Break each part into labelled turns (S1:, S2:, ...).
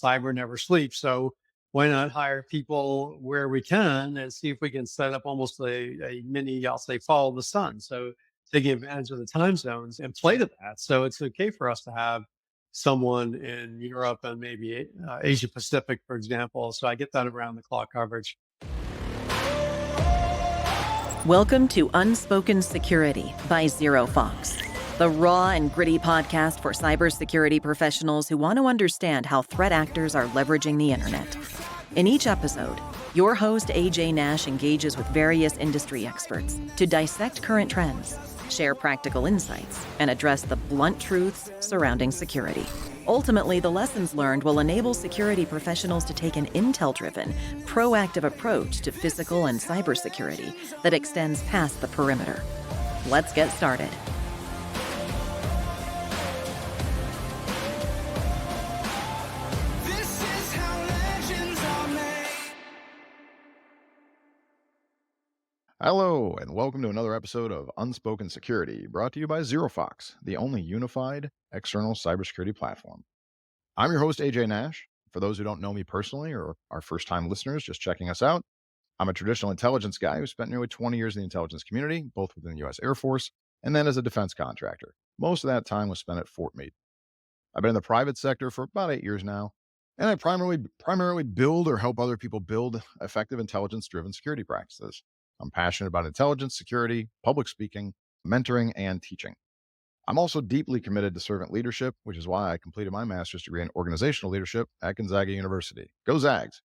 S1: cyber never sleeps. So why not hire people where we can and see if we can set up almost a mini, I'll say, follow the sun. So taking advantage of the time zones and play to that. So it's okay for us to have someone in Europe and maybe Asia Pacific, for example. So I get that around the clock coverage.
S2: Welcome to Unspoken Security by ZeroFox, the raw and gritty podcast for cybersecurity professionals who want to understand how threat actors are leveraging the internet. In each episode, your host AJ Nash engages with various industry experts to dissect current trends, share practical insights, and address the blunt truths surrounding security. Ultimately, the lessons learned will enable security professionals to take an intel-driven, proactive approach to physical and cybersecurity that extends past the perimeter. Let's get started.
S3: Hello, and welcome to another episode of Unspoken Security, brought to you by ZeroFox, the only unified external cybersecurity platform. I'm your host, AJ Nash. For those who don't know me personally or are first-time listeners just checking us out, I'm a traditional intelligence guy who spent nearly 20 years in the intelligence community, both within the U.S. Air Force and then as a defense contractor. Most of that time was spent at Fort Meade. I've been in the private sector for about 8 years now, and I primarily build or help other people build effective intelligence-driven security practices. I'm passionate about intelligence, security, public speaking, mentoring, and teaching. I'm also deeply committed to servant leadership, which is why I completed my master's degree in organizational leadership at Gonzaga University. Go Zags!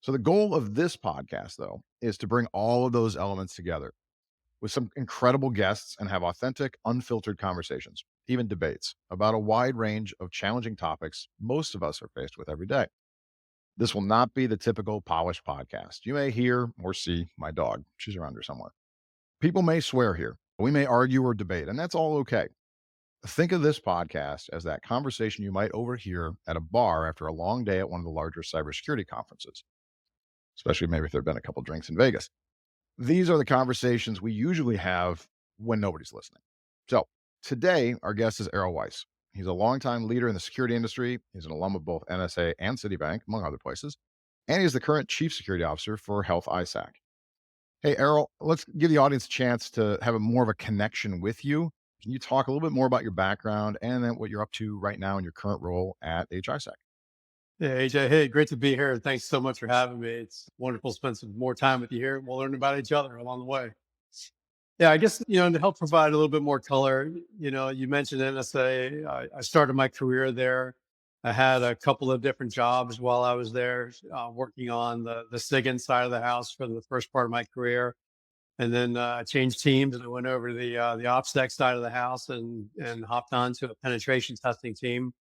S3: So the goal of this podcast, though, is to bring all of those elements together with some incredible guests and have authentic, unfiltered conversations, even debates, about a wide range of challenging topics most of us are faced with every day. This will not be the typical polished podcast. You may hear or see my dog. She's around here somewhere. People may swear here. We may argue or debate, and that's all okay. Think of this podcast as that conversation you might overhear at a bar after a long day at one of the larger cybersecurity conferences, especially maybe if there have been a couple drinks in Vegas. These are the conversations we usually have when nobody's listening. So today, our guest is Errol Weiss. He's a longtime leader in the security industry. He's an alum of both NSA and Citibank, among other places. And he's the current chief security officer for Health-ISAC. Hey, Errol, let's give the audience a chance to have more of a connection with you. Can you talk a little bit more about your background and then what you're up to right now in your current role at HISAC?
S1: Yeah, AJ, hey, great to be here. Thanks so much for having me. It's wonderful to spend some more time with you here. We'll learn about each other along the way. Yeah, I guess, to help provide a little bit more color, you mentioned NSA. I started my career there. I had a couple of different jobs while I was there, working on the SIGINT side of the house for the first part of my career. And then I changed teams and I went over to the OPSEC side of the house and hopped onto a penetration testing team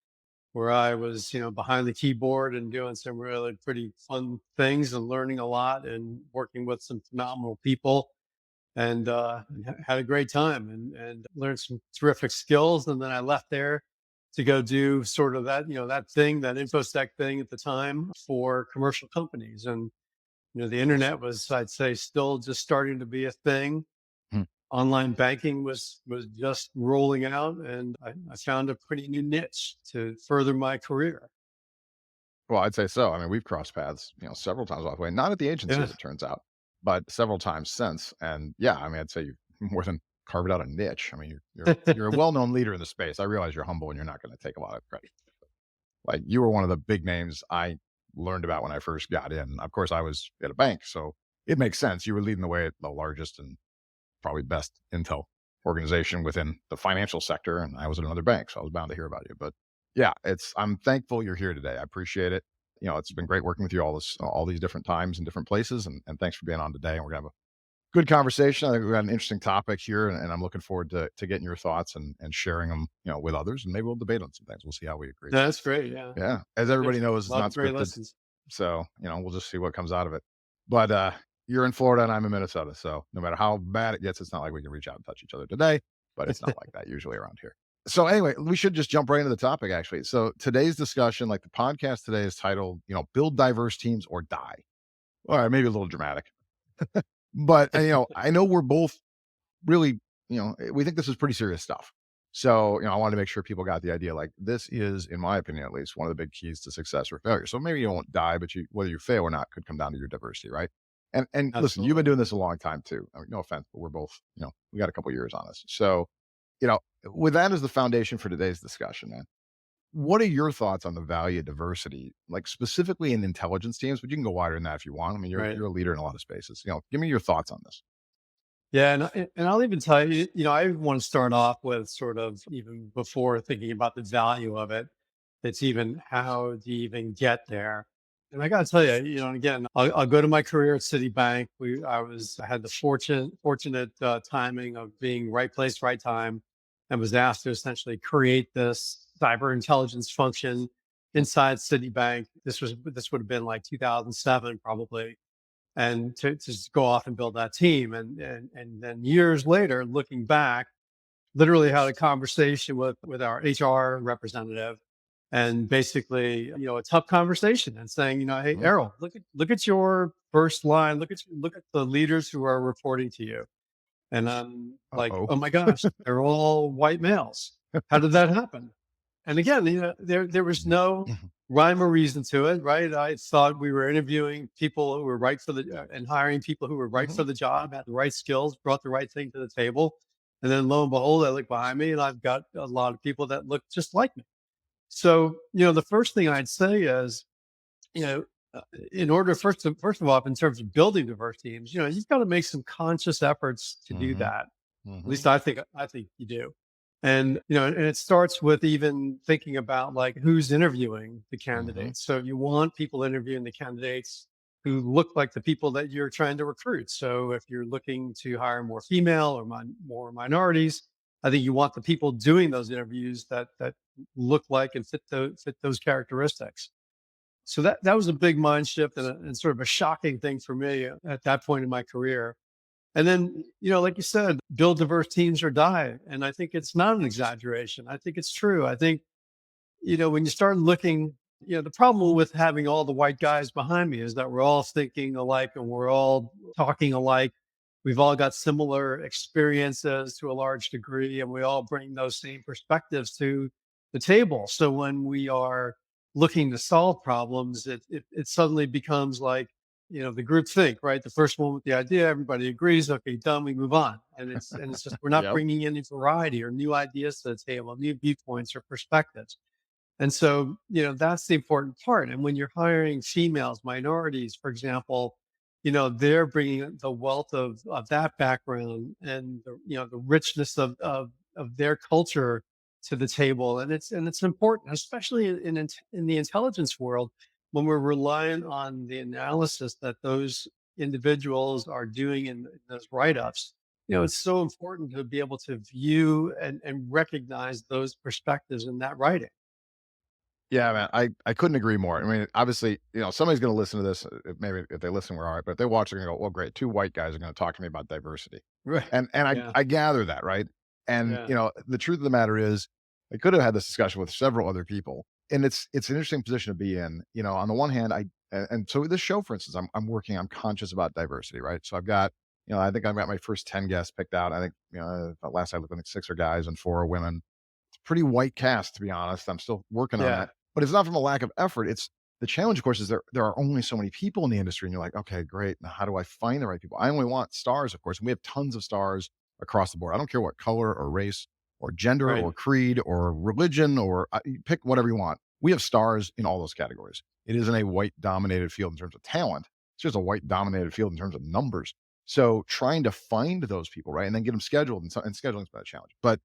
S1: where I was, behind the keyboard and doing some really pretty fun things and learning a lot and working with some phenomenal people and had a great time and learned some terrific skills. And then I left there to go do sort of that, that thing, that InfoSec thing at the time for commercial companies. And, the internet was, I'd say, still just starting to be a thing.
S3: Hmm.
S1: Online banking was just rolling out, and I found a pretty new niche to further my career.
S3: Well, I'd say so. I mean, we've crossed paths, several times along the way, not at the agency,
S1: Yeah.
S3: as it turns out, but several times since. And yeah, I mean, I'd say you've more than carved out a niche. I mean, you're a well-known leader in the space. I realize you're humble and you're not going to take a lot of credit. Like you were one of the big names I learned about when I first got in. Of course, I was at a bank, so it makes sense. You were leading the way at the largest and probably best intel organization within the financial sector, and I was at another bank, so I was bound to hear about you. But yeah, I'm thankful you're here today. I appreciate it. It's been great working with you all these different times and different places, and thanks for being on today. And we're gonna have a good conversation. I think we've got an interesting topic here, and I'm looking forward to getting your thoughts and sharing them, with others, and maybe we'll debate on some things. We'll see how we agree.
S1: That's great. Yeah.
S3: Yeah, as everybody knows, it's
S1: Lots
S3: not
S1: of great
S3: scripted,
S1: lessons.
S3: so we'll just see what comes out of it. But you're in Florida and I'm in Minnesota, so no matter how bad it gets, it's not like we can reach out and touch each other today. But it's not like that usually around here. So anyway, we should just jump right into the topic. Actually, so today's discussion, like the podcast today, is titled, "Build Diverse Teams or Die." All right, maybe a little dramatic, but I know we're both really, we think this is pretty serious stuff. So, I wanted to make sure people got the idea. Like, this is, in my opinion, at least, one of the big keys to success or failure. So maybe you won't die, but whether you fail or not could come down to your diversity, right? And listen, you've been
S1: Absolutely.
S3: doing this a long time too. I mean, no offense, but we're both, we got a couple years on this. So, you know, with that as the foundation for today's discussion, man, what are your thoughts on the value of diversity, like specifically in intelligence teams? But you can go wider than that if you want. I mean, you're
S1: Right.
S3: you're a leader in a lot of spaces. Give me your thoughts on this.
S1: Yeah, and I'll even tell you, I want to start off with sort of even before thinking about the value of it. It's even how do you even get there? And I got to tell you, and again, I'll go to my career at Citibank. I had the fortunate timing of being right place, right time, and was asked to essentially create this cyber intelligence function inside Citibank. This would have been like 2007, probably, and to just go off and build that team. And then years later, looking back, literally had a conversation with our HR representative, and basically, a tough conversation, and saying, hey,
S3: Mhm.
S1: Errol, look at your first line, look at the leaders who are reporting to you. And I'm like,
S3: Uh-oh.
S1: oh my gosh, they're all white males. How did that happen? And again, there was
S3: Mhm.
S1: no
S3: Mhm.
S1: rhyme or reason to it, right? I thought we were interviewing people who were right for and hiring people who were right
S3: Mhm.
S1: for the job, had the right skills, brought the right thing to the table. And then lo and behold, I look behind me and I've got a lot of people that look just like me. So, the first thing I'd say is, you know, in order first of all, in terms of building diverse teams, you've got to make some conscious efforts to do
S3: Mhm.
S1: that. At
S3: Mhm.
S1: least I think you do. And and it starts with even thinking about like who's interviewing the
S3: Mhm.
S1: candidates. So you want people interviewing the candidates who look like the people that you're trying to recruit. So if you're looking to hire more female or more minorities, I think you want the people doing those interviews that look like and fit those characteristics. So that was a big mind shift and sort of a shocking thing for me at that point in my career. And then, like you said, build diverse teams or die. And I think it's not an exaggeration. I think it's true. I think, when you start looking, the problem with having all the white guys behind me is that we're all thinking alike and we're all talking alike. We've all got similar experiences to a large degree, and we all bring those same perspectives to the table. So when we are looking to solve problems, it suddenly becomes like, the group think, right? The first one with the idea, everybody agrees, okay, done, we move on. And it's just we're not
S3: Yep.
S1: bringing any variety or new ideas to the table, new viewpoints or perspectives. And so, that's the important part. And when you're hiring females, minorities, for example, they're bringing the wealth of that background and the richness of their culture to the table. And it's important, especially in the intelligence world, when we're relying on the analysis that those individuals are doing in those write-ups. It's so important to be able to view and recognize those perspectives in that writing.
S3: Yeah, man, I couldn't agree more. I mean, obviously, somebody's going to listen to this. Maybe if they listen, we're all right. But if they watch, they're going to go, "Well, great. Two white guys are going to talk to me about diversity,"
S1: Right.
S3: and I
S1: Yeah.
S3: I gather that, right? And
S1: Yeah.
S3: the truth of the matter is, I could have had this discussion with several other people, and it's an interesting position to be in. On the one hand, and so with this show, for instance, I'm conscious about diversity, right? So I've got, I think I've got my first 10 guests picked out. I think, last I looked, I think six are guys and four are women. Pretty white cast, to be honest. I'm still working on
S1: Yeah.
S3: that, but it's not from a lack of effort. It's the challenge, of course, is there are only so many people in the industry, and you're like, okay, great. Now, how do I find the right people? I only want stars, of course, and we have tons of stars across the board. I don't care what color or race or gender
S1: Right.
S3: or creed or religion or you pick whatever you want. We have stars in all those categories. It isn't a white dominated field in terms of talent. It's just a white dominated field in terms of numbers. So trying to find those people, right, and then get them scheduled, and scheduling's been a challenge. But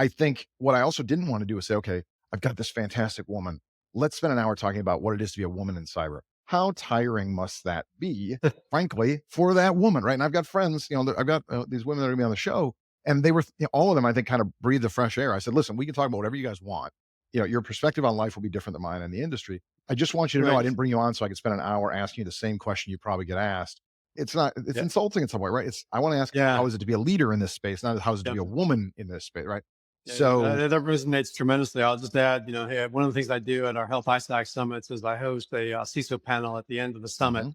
S3: I think what I also didn't want to do is say, okay, I've got this fantastic woman. Let's spend an hour talking about what it is to be a woman in cyber. How tiring must that be, frankly, for that woman, right? And I've got friends, I've got these women that are going to be on the show, and they were, all of them, I think, kind of breathe the fresh air. I said, listen, we can talk about whatever you guys want. Your perspective on life will be different than mine in the industry. I just want you to know I
S1: Right.
S3: didn't bring you on so I could spend an hour asking you the same question you probably get asked. It's not, it's
S1: Yeah.
S3: insulting in some way, right? I want to ask, how
S1: Yeah.
S3: is it to be a leader in this space, not how is it to be a
S1: Definitely.
S3: woman in this space, right?
S1: Yeah.
S3: So
S1: That resonates tremendously. I'll just add, hey, one of the things I do at our Health-ISAC summits is I host a CISO panel at the end of the summit.
S3: mhm,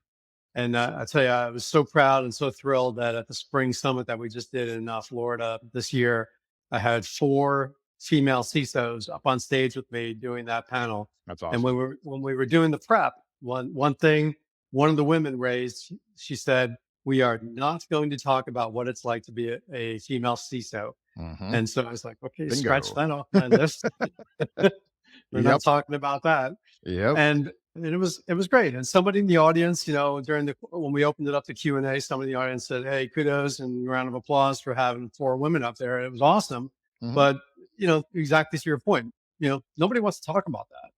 S1: And I tell you, I was so proud and so thrilled that at the spring summit that we just did in Florida this year, I had four female CISOs up on stage with me doing that panel.
S3: That's
S1: And
S3: awesome.
S1: when we were doing the prep, one thing one of the women raised, she said, "We are not going to talk about what it's like to be a female CISO."
S3: Hmm.
S1: And so I was like, "Okay, scratch
S3: Bingo.
S1: that off my list." We're not
S3: Yep.
S1: talking about that.
S3: Yep.
S1: And it was great. And somebody in the audience, during the when we opened it up to Q&A, somebody in the audience said, "Hey, kudos and round of applause for having 4 women up there. It was awesome."
S3: Hmm.
S1: But exactly to your point, nobody wants to talk about that.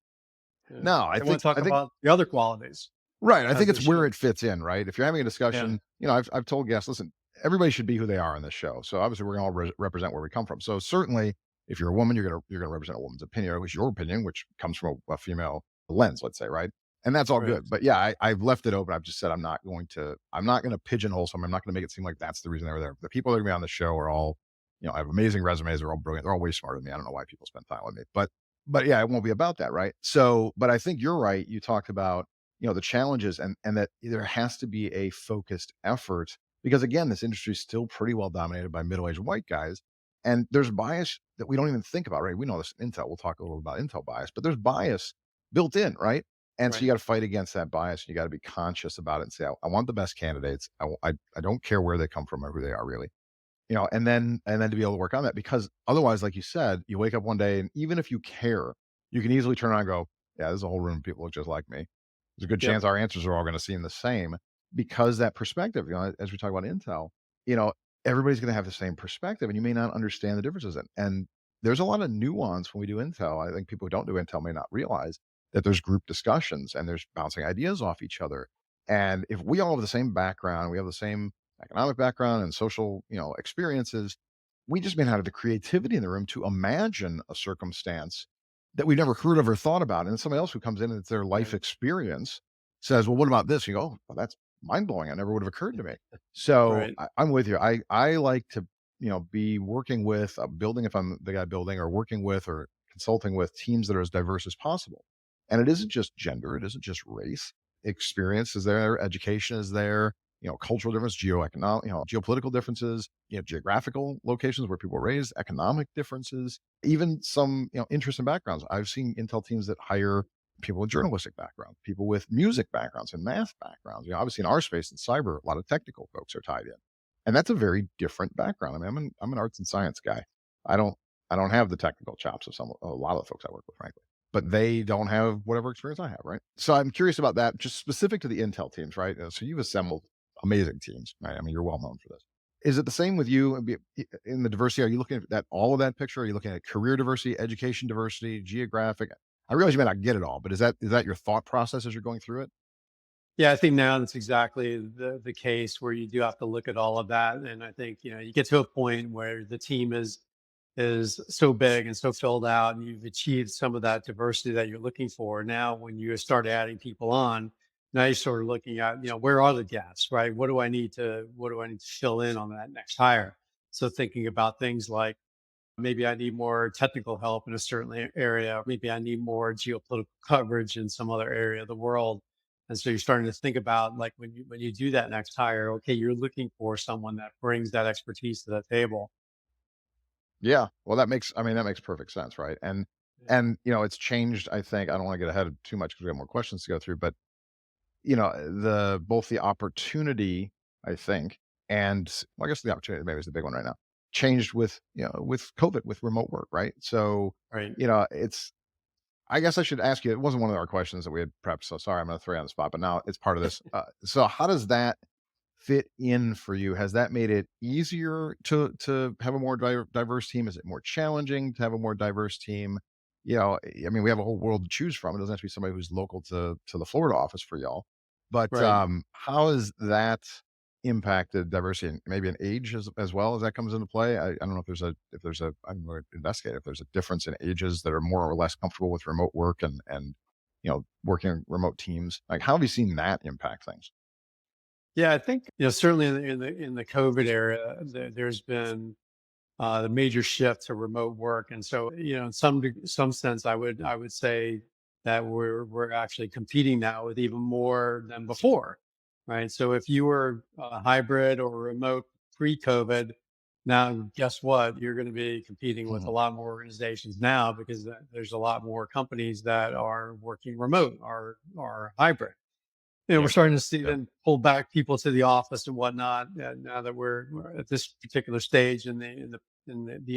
S3: No, I
S1: They want
S3: think
S1: to talk
S3: I think
S1: about the other qualities,
S3: right. I
S1: as
S3: think
S1: they
S3: it's where
S1: should.
S3: it fits in, right? If you're having a
S1: Yeah,
S3: discussion, I've told guests, listen, everybody should be who they are on this show. So obviously, we're going to all represent where we come from. So certainly, if you're a woman, you're gonna represent a woman's opinion, or at least your opinion, which comes from a female lens, let's say, right? And that's all good.
S1: correct.
S3: But yeah, I've left it open. I've just said I'm not going to pigeonhole someone. I'm not going to make it seem like that's the reason they were there. The people that are going to be on the show are all, have amazing resumes. They're all brilliant. They're all way smarter than me. I don't know why people spend time with me, but yeah, it won't be about that, right? So, but I think you're right. You talked about the challenges, and that there has to be a focused effort, because again, this industry is still pretty well dominated by middle-aged white guys, and there's bias that we don't even think about, right? We know this in Intel. We'll talk a little about Intel bias, but there's bias built in, right? And so
S1: Right.
S3: you got to fight against that bias. You got to be conscious about it and say, I want the best candidates. I don't care where they come from or who they are, really. And then to be able to work on that, because otherwise, like you said, you wake up one day and even if you care, you can easily turn around and go, yeah, there's a whole room of people look just like me. There's a good
S1: Yep.
S3: chance our answers are all going to seem the same, because that perspective, as we talk about Intel, you know, everybody's going to have the same perspective and you may not understand the differences. And there's a lot of nuance when we do Intel. I think people who don't do Intel may not realize that there's group discussions and there's bouncing ideas off each other. And if we all have the same background, we have the same economic background and social, experiences, we just may not have the creativity in the room to imagine a circumstance that we've never heard of or thought about. And somebody else who comes in and it's their life
S1: Right.
S3: experience says, well, what about this? You go, oh, well, that's mind blowing. It never would have occurred to me. So
S1: Right.
S3: I'm with you. I like to, be working with a building, if I'm the guy building, or working with or consulting with teams that are as diverse as possible. And it isn't just gender, it isn't just race. Experience is there, education is there, cultural difference, geopolitical differences, geographical locations where people are raised, economic differences, even some, interests and backgrounds. I've seen Intel teams that hire people with journalistic background, people with music backgrounds and math backgrounds. Obviously in our space in cyber, a lot of technical folks are tied in. And that's a very different background. I mean, I'm an arts and science guy. I don't I don't have the technical chops of a lot of the folks I work with, frankly, but they don't have whatever experience I have, right? So I'm curious about that, just specific to the Intel teams, right? So you've assembled amazing teams, right? I mean, you're well known for this. Is it the same with you in the diversity? Are you looking at that all of that picture? Are you looking at career diversity, education diversity, geographic? I realize you may not get it all, but is that your thought process as you're going through it?
S1: Yeah, I think now that's exactly the case where you do have to look at all of that. And I think, you get to a point where the team is so big and so filled out and you've achieved some of that diversity that you're looking for. Now when you start adding people on, now you're sort of looking at, where are the gaps, right? What do I need to fill in on that next hire? So thinking about things like, maybe I need more technical help in a certain area. Maybe I need more geopolitical coverage in some other area of the world. And so you're starting to think about, like, when you do that next hire, okay, you're looking for someone that brings that expertise to the table.
S3: Yeah. Well, that makes perfect sense, right? And
S1: Yeah.
S3: and it's changed. I think I don't want to get ahead of too much because we have more questions to go through, but the both the opportunity, I think, and well, I guess the opportunity maybe is the big one right now, changed with COVID, with remote work, right? So,
S1: Right.
S3: it's I guess I should ask you, it wasn't one of our questions that we had prepped, so sorry, I'm gonna throw you on the spot, but now it's part of this. So how does that fit in for you? Has that made it easier to have a more diverse team? Is it more challenging to have a more diverse team? I mean, we have a whole world to choose from. It doesn't have to be somebody who's local to the Florida office for y'all. But
S1: Right.
S3: how has that impacted diversity and maybe an age as well as that comes into play? I don't know if there's a I'm going to investigate if there's a difference in ages that are more or less comfortable with remote work and working in remote teams. Like, how have you seen that impact things?
S1: Yeah, I think, certainly in the COVID era, there's been the major shift to remote work. And so, in some sense, I would say that we're actually competing now with even more than before, right? So if you were hybrid or remote pre-COVID, Now, guess what? You're going to be competing with a
S3: Mhm.
S1: lot more organizations now because there's a lot more companies that are working remote or hybrid. We're
S3: Yep.
S1: starting to see
S3: Yep.
S1: them pull back people to the office and whatnot. Now that we're at this particular stage in the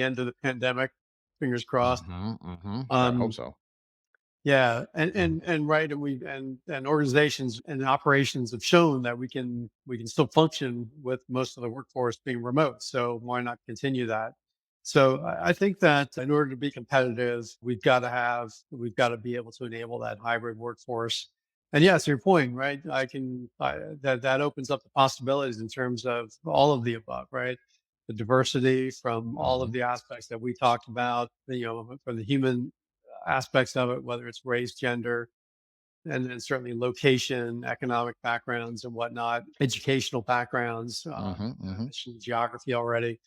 S1: end of the pandemic, fingers crossed.
S3: God, I hope
S1: Um,
S3: so.
S1: yeah, and right, and organizations and operations have shown that we can still function with most of the workforce being remote. So why not continue that? So I think that in order to be competitive, we've got to be able to enable that hybrid workforce. And yes, your point, right? That opens up the possibilities in terms of all of the above, right? The diversity from all of
S3: Mhm.
S1: the aspects that we talked about, from the human aspects of it, whether it's race, gender, and then certainly location, economic backgrounds and whatnot, educational backgrounds.
S3: Mhm.
S1: I
S3: Mhm.
S1: mentioned geography already,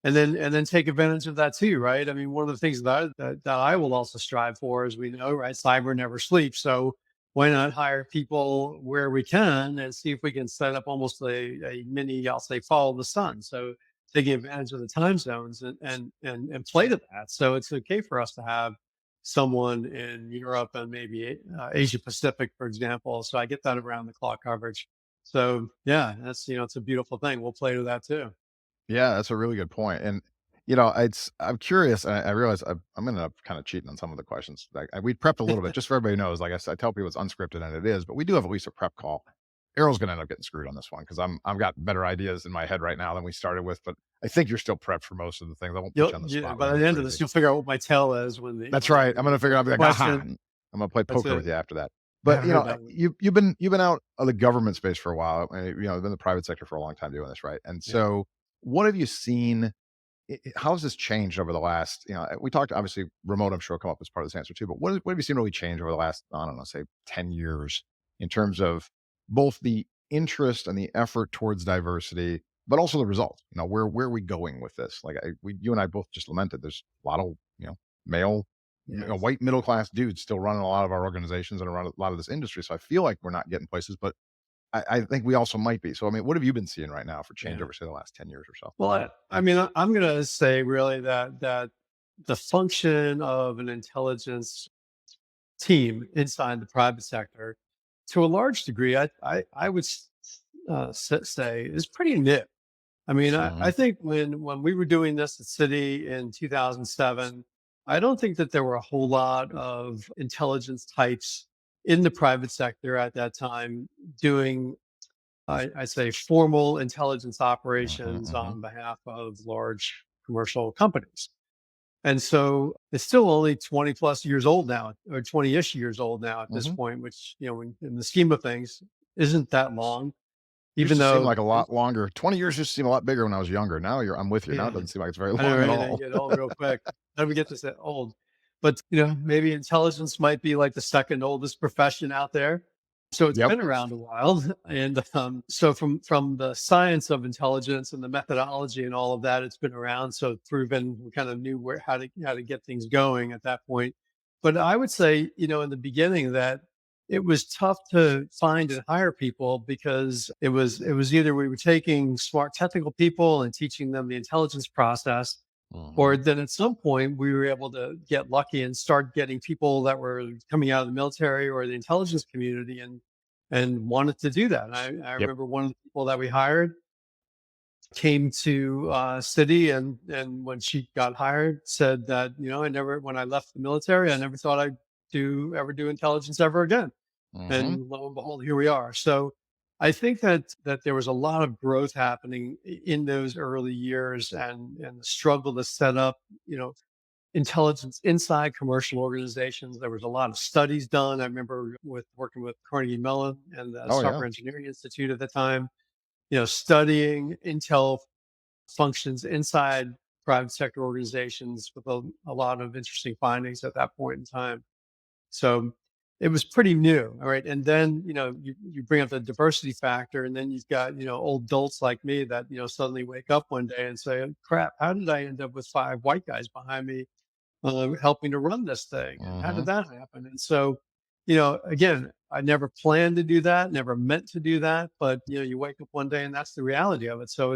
S1: and then take advantage of that too, right? I mean, one of the things that I will also strive for, as we know, right, cyber never sleeps. So why not hire people where we can and see if we can set up almost a mini, I'll say, follow the sun. So taking advantage of the time zones and play to that. So it's okay for us to have someone in Europe and maybe Asia Pacific, for example. So I get that around the clock coverage. So yeah, it's a beautiful thing. We'll play to that too.
S3: Yeah, that's a really good point. And I'm curious. I realize I'm gonna end up kind of cheating on some of the questions. Like we prepped a little bit, just for everybody knows. Like I tell people it's unscripted, and it is, but we do have at least a prep call. Errol's gonna end up getting screwed on this one because I've got better ideas in my head right now than we started with. But I think you're still prepped for most of the things. I won't put you on the
S1: Yeah,
S3: spot with
S1: by
S3: anything
S1: the end of
S3: crazy.
S1: this, you'll figure out what my tell is when the
S3: That's
S1: when
S3: right. I'm
S1: the
S3: gonna figure out. I'll be like, aha!
S1: question.
S3: And I'm gonna play
S1: That's
S3: poker
S1: it.
S3: with you after that.
S1: Yeah,
S3: But
S1: I heard that one.
S3: you've been out of the government space for a while. Been in the private sector for a long time doing this, right? And
S1: Yeah.
S3: so, what have you seen? How has this changed over the last? We talked obviously remote. I'm sure will come up as part of this answer too. But what have you seen really change over the last? I don't know, say 10 years in terms of both the interest and the effort towards diversity, but also the results. Where are we going with this? Like you and I both just lamented. There's a lot of male,
S1: Yes.
S3: white middle class dudes still running a lot of our organizations and around a lot of this industry. So I feel like we're not getting places, but I think we also might be. So I mean, what have you been seeing right now for change
S1: Yeah.
S3: over say the last 10 years or so?
S1: Well, I mean, I'm going to say really that the function of an intelligence team inside the private sector, to a large degree, I would say is pretty new. I mean, I
S3: Mhm.
S1: think when we were doing this at City in 2007, I don't think that there were a whole lot of intelligence types in the private sector at that time doing, I say, formal intelligence
S3: Mhm.
S1: operations
S3: Mhm.
S1: on behalf of large commercial companies. And so it's still only 20 plus years old now, or 20-ish years old now at this
S3: Mhm.
S1: point, which, in the scheme of things, isn't that long,
S3: Used
S1: even
S3: to seem
S1: though
S3: like a lot longer. 20 years used to seem a lot bigger when I was younger. Now I'm with you. Now it
S1: yeah.
S3: doesn't seem like it's very
S1: I know,
S3: long at
S1: right? They
S3: all.
S1: get old real quick. How do we get this that old? But maybe intelligence might be like the second oldest profession out there. So it's
S3: Yep.
S1: been around a while, and so from the science of intelligence and the methodology and all of that, it's been around. So it's proven. We kind of knew how to get things going at that point. But I would say, in the beginning, that it was tough to find and hire people because it was either we were taking smart technical people and teaching them the intelligence process, or
S3: Mhm.
S1: then at some point we were able to get lucky and start getting people that were coming out of the military or the intelligence community and wanted to do that. I
S3: Yep.
S1: remember one of the people that we hired came to City, and when she got hired, said that I never, when I left the military, I never thought I'd do intelligence ever again.
S3: Mhm.
S1: And lo and behold, here we are. So I think that there was a lot of growth happening in those early years, and the struggle to set up, intelligence inside commercial organizations. There was a lot of studies done. I remember working with Carnegie Mellon and the
S3: Oh, yeah.
S1: Software Engineering Institute at the time, studying intel functions inside private sector organizations with a lot of interesting findings at that point in time. So it was pretty new. All right. And then, you bring up the diversity factor, and then you've got, old adults like me that, suddenly wake up one day and say, crap, how did I end up with five white guys behind me helping to run this thing? And how did
S3: Mhm.
S1: that happen? And so, again, I never planned to do that, never meant to do that, but, you wake up one day and that's the reality of it. So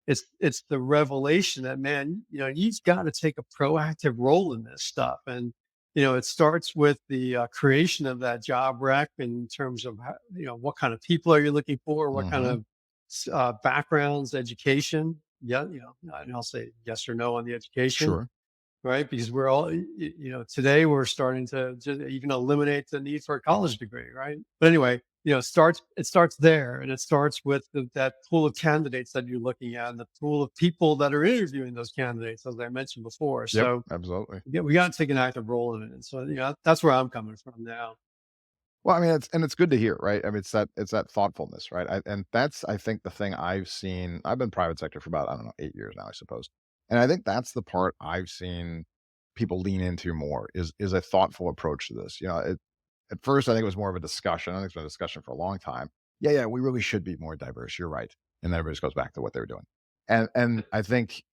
S1: it's the revelation that, man, you've got to take a proactive role in this stuff. And it starts with the creation of that job rec in terms of how, what kind of people are you looking for, what kind
S3: Hmm.
S1: of backgrounds, education. Yeah, and I'll say yes or no on the education,
S3: Sure.
S1: right? Because we're all, today we're starting to just even eliminate the need for a college degree, right? But anyway, it starts there, and it starts with that pool of candidates that you're looking at, and the pool of people that are interviewing those candidates, as I mentioned before.
S3: Yep.
S1: So
S3: Absolutely.
S1: yeah, we got to take an active role in it, and so that's where I'm coming from now.
S3: Well, I mean, it's good to hear, right? I mean, it's that thoughtfulness, right? And that's, I think, the thing I've seen. I've been private sector for about, I don't know, 8 years now, I suppose, and I think that's the part I've seen people lean into more is a thoughtful approach to this. At first, I think it was more of a discussion. I think it's been a discussion for a long time. Yeah, yeah, we really should be more diverse. You're right, and then everybody just goes back to what they were doing. And I think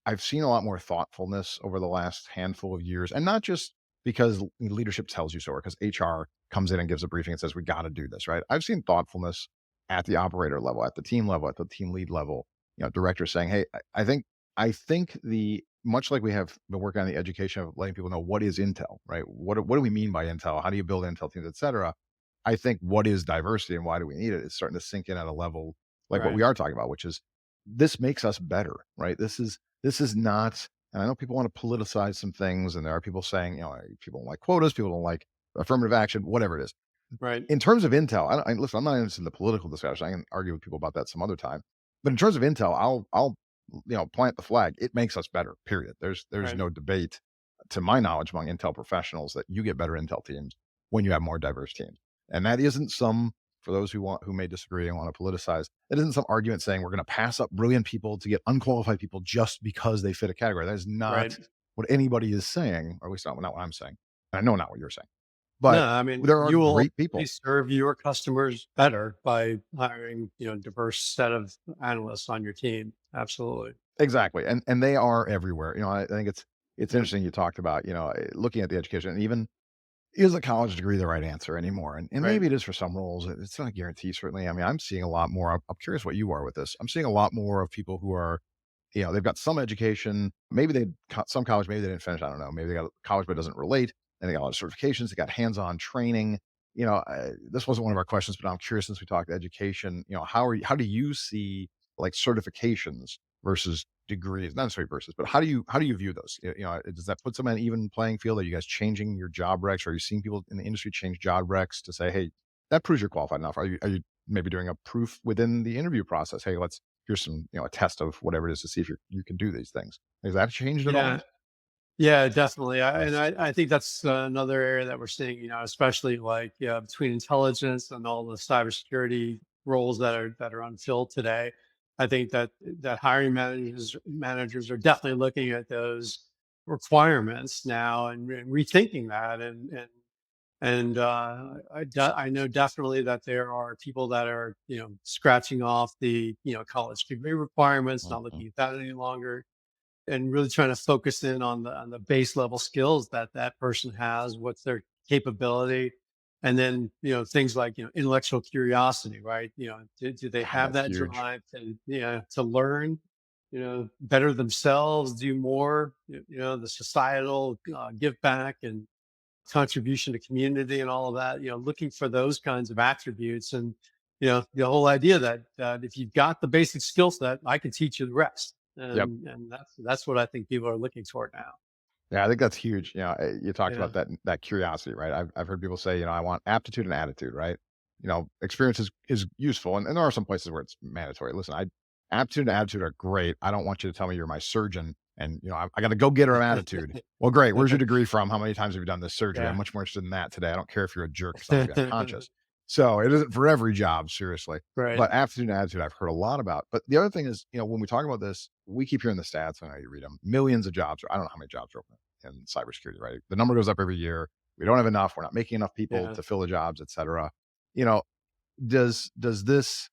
S3: I've seen a lot more thoughtfulness over the last handful of years, and not just because leadership tells you so, or because HR comes in and gives a briefing and says we got to do this. Right? I've seen thoughtfulness at the operator level, at the team level, at the team lead level. Directors saying, "Hey, I think the much like we have been working on the education of letting people know what is Intel, right? What do we mean by Intel? How do you build Intel teams, et cetera? I think what is diversity and why do we need it is starting to sink in at a level like what
S1: Right,
S3: we are talking about, which is this makes us better, right? This is not, and I know people want to politicize some things, and there are people saying, people don't like quotas, people don't like affirmative action, whatever it is.
S1: right,
S3: In terms of Intel, listen, I'm not interested in the political discussion. I can argue with people about that some other time. But in terms of Intel, I'll plant the flag. It makes us better. Period. There's
S1: right.
S3: no debate, to my knowledge, among Intel professionals that you get better Intel teams when you have more diverse teams. And that isn't some, for those who may disagree and want to politicize, that isn't some argument saying we're going to pass up brilliant people to get unqualified people just because they fit a category. That is
S1: Right.
S3: not what anybody is saying, or at least not what I'm saying. And I know not what you're saying.
S1: No,
S3: But
S1: I mean,
S3: there are
S1: you will
S3: great
S1: only
S3: people.
S1: serve your customers better by hiring, diverse set of analysts on your team. Absolutely.
S3: Exactly, and they are everywhere. I think it's
S1: Yep.
S3: interesting you talked about, looking at the education, and even, is a college degree the right answer anymore? And
S1: Right.
S3: maybe it is for some roles. It's not a guarantee, certainly. I mean, I'm seeing a lot more. I'm curious what you are with this. I'm seeing a lot more of people who are, they've got some education. Maybe some college, maybe they didn't finish. I don't know. Maybe they got college, but it doesn't relate. And they got a lot of certifications. They got hands-on training. This wasn't one of our questions, but I'm curious, since we talked education, how do you see like certifications versus degrees? Not necessarily versus, but how do you view those? Does that put some on an even playing field? Are you guys changing your job recs? Are you seeing people in the industry change job recs to say, hey, that proves you're qualified enough? Are you maybe doing a proof within the interview process? Hey, here's some, a test of whatever it is to see if you can do these things. Has that changed at all?
S1: Yeah. Yeah, definitely. I think that's another area that we're seeing, especially like, between intelligence and all the cybersecurity roles that are unfilled today. I think that hiring managers are definitely looking at those requirements now and rethinking that. I know definitely that there are people that are, scratching off the, college degree requirements, not
S3: Mhm.
S1: looking at that any longer, and really trying to focus in on the base level skills that that person has, what's their capability, and then things like intellectual curiosity, right? Do they
S3: God,
S1: have
S3: that's
S1: that
S3: huge.
S1: drive to to learn, better themselves, do more, the societal give back and contribution to community and all of that, looking for those kinds of attributes. And the whole idea that if you've got the basic skill set, I can teach you the rest.
S3: Yep.
S1: And that's what I think people are looking for now.
S3: Yeah, I think that's huge. You talked
S1: Yeah,
S3: about that curiosity, right? I've heard people say, I want aptitude and attitude, right? Experience is useful, and there are some places where it's mandatory. Listen, aptitude and attitude are great. I don't want you to tell me you're my surgeon, and I got to go get her attitude. Well, great. Where's your degree from? How many times have you done this surgery? I'm
S1: yeah.
S3: much more interested in that today. I don't care if you're a jerk because I'm gonna be unconscious. So it isn't for every job, seriously.
S1: Right.
S3: But aptitude and attitude, I've heard a lot about. But the other thing is, when we talk about this, we keep hearing the stats. I know you read them. Millions of jobs. I don't know how many jobs are open in cybersecurity, right? The number goes up every year. We don't have enough. We're not making enough people
S1: Yeah.
S3: to fill the jobs, et cetera. You know, does this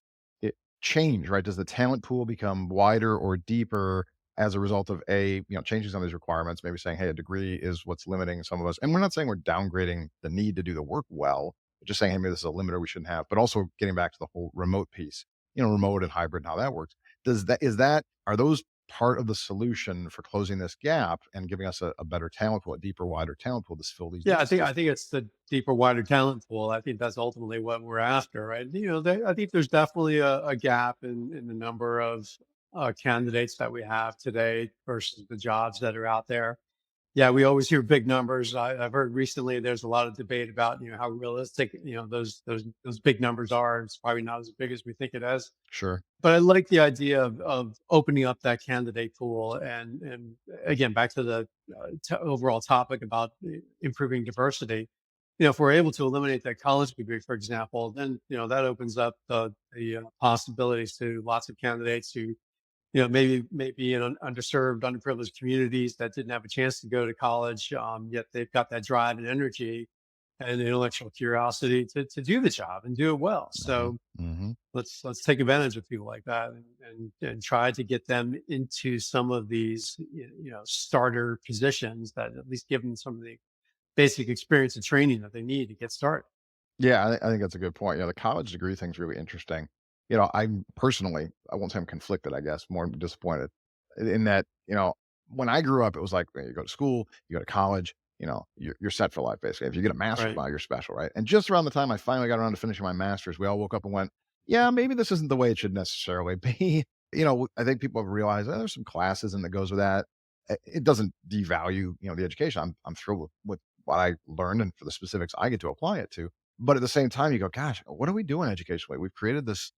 S3: change, right? Does the talent pool become wider or deeper as a result of changing some of these requirements? Maybe saying, hey, a degree is what's limiting some of us. And we're not saying we're downgrading the need to do the work well. But just saying, hey, maybe this is a limiter we shouldn't have. But also getting back to the whole remote piece, remote and hybrid and how that works. Are those part of the solution for closing this gap and giving us a better talent pool, a deeper, wider talent pool to fill these
S1: Yeah, I
S3: needs
S1: think
S3: too?
S1: I think it's the deeper, wider talent pool. I think that's ultimately what we're after, right? I think there's definitely a gap in the number of candidates that we have today versus the jobs that are out there. Yeah, we always hear big numbers. I've heard recently there's a lot of debate about how realistic those big numbers are. It's probably not as big as we think it is.
S3: Sure.
S1: But I like the idea of opening up that candidate pool, and again, back to the overall topic about improving diversity. If we're able to eliminate that college degree, for example, then that opens up the possibilities to lots of candidates who maybe in underserved, underprivileged communities that didn't have a chance to go to college, yet they've got that drive and energy and intellectual curiosity to do the job and do it well.
S3: Hmm.
S1: So
S3: Hmm.
S1: let's take advantage of people like that, and try to get them into some of these starter positions that at least give them some of the basic experience and training that they need to get started.
S3: Yeah, I think that's a good point. The college degree thing's really interesting. I'm personally, I won't say I'm conflicted, I guess, more disappointed in that, when I grew up, it was like, you go to school, you go to college, you're set for life, basically. If you get a master's,
S1: Right.
S3: wow, you're special, right? And just around the time I finally got around to finishing my master's, we all woke up and went, yeah, maybe this isn't the way it should necessarily be. I think people have realized there's some classes and that goes with that. It doesn't devalue, the education. I'm thrilled with what I learned and for the specifics I get to apply it to. But at the same time, you go, gosh, what are we doing educationally? We've created this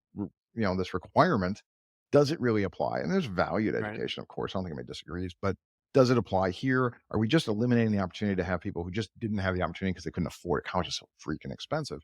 S3: requirement. Does it really apply? And there's value to
S1: Right.
S3: education, of course. I don't think anybody disagrees, but does it apply here? Are we just eliminating the opportunity to have people who just didn't have the opportunity because they couldn't afford it? College is so freaking expensive.